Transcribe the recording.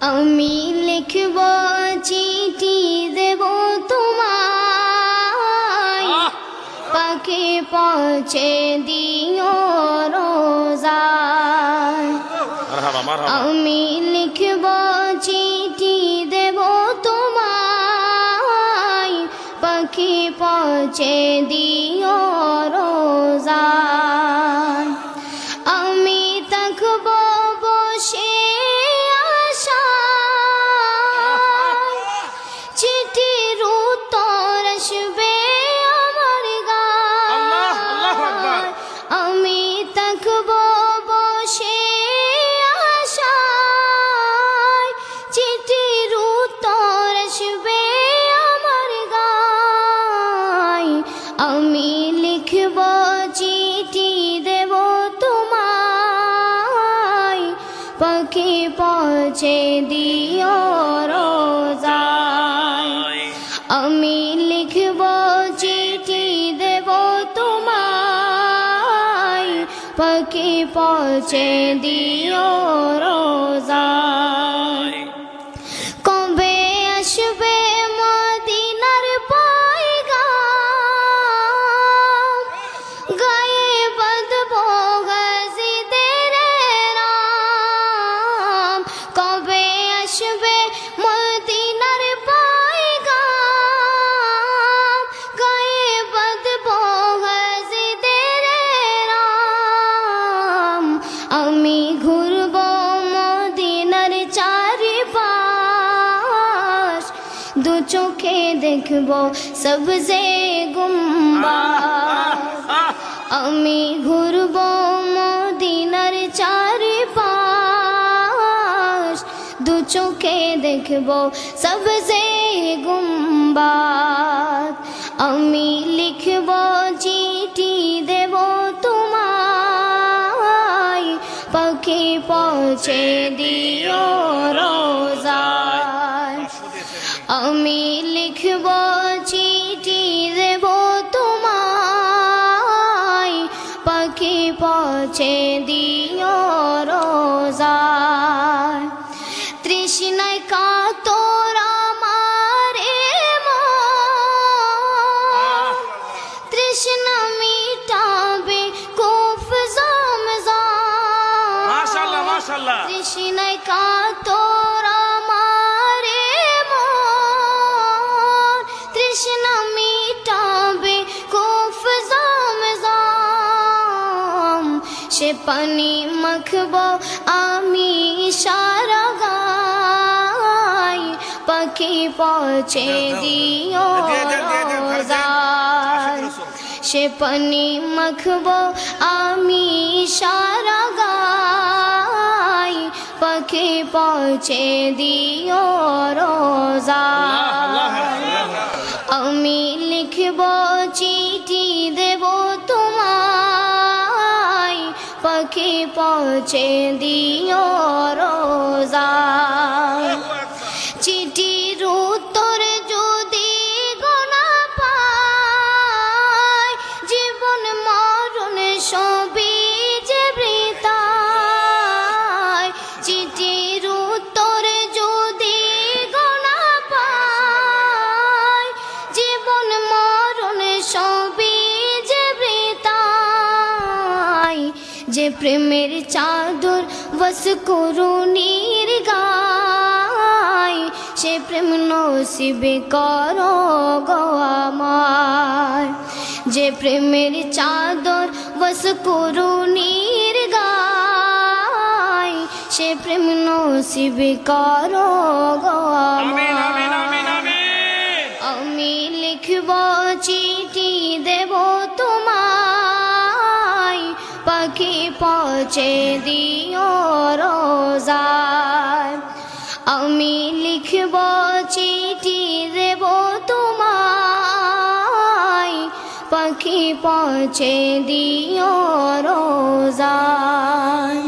আমি লিখব চিঠি দেব তোমায়, পাখি পৌঁছে দিও রোজায়। আমি লিখব চিঠি দেব তোমায়, পাখি পৌঁছে দিও রোজায়। আমি থাকব বসে আশায়, চিঠির উত্তর আসবে আমার গায়। আমি থাকব বসে আশায়, চিঠির উত্তর আসবে আমার গায়। আমি লিখব চিঠি দেব তোমায়, পাখি পৌঁছে দিও রোজায়। আমি লিখব চিঠি দেব তোমায়, পাখি পৌঁছে দিও রোজায়। কবে আসবে মদিনার পয়গাম, গায়ে বাঁধবো গাজীদের রাম। কবে আসবে মদিনার পয়গাম, গায়ে বাঁধবো গাজীদের রাম। আমি ঘুরব মদিনার চারিপাশ, দু চোখে দেখব সবজে গুম্বাদ। আমি ঘুরব মদিনার চারিপাশ, দু চোখে দেখব সবজে গুম্বাদ। আমি লিখব চিঠি দেব তোমায়, পাখি পৌঁছে দিও রোজায়। আমি লিখব চিঠি দেব তোমায়, পাখি পৌঁছে দিও রোজায়। তৃষ্ণায় কাতর আমার মন, তৃষ্ণা মিটাবে কুফ জমজম। মাশাআল্লাহ মাশাআল্লাহ। তৃষ্ণায় কাতর আমার মন, তৃষ্ণা মিটাবে কুফ জমজম। সে পানি মাখবো আমি সারা গায়, পাখি পৌঁছে দিও রোজায়। সে পানি মাখবো আমি সারা গায়, পাখি পৌঁছে দিও রোজায়। আমি লিখব চিঠি দেব তোমায়, পাখি পৌঁছে দিও রোজায়। চিঠির উত্তর যদি গোনা পাই, জীবন মরণ সবই যে বৃথায়। চিঠির উত্তর যদি গোনা পাই, জীবন মরণ সবই যে বৃথায়। যে প্রেমের চাদর বস করুণীর গায়, সে প্রেম নসিবে করো গো আমায়। যে প্রেমের চাদর বস করুণীর গায়, সে প্রেম নসিবে করো গো আমায়। আমি লিখব চিঠি দেব তোমায়, পাখি পৌঁছে দিও রোজায়। আমি লিখব চিঠি দেব তোমায়, পাখি পৌঁছে দিও রোজায়।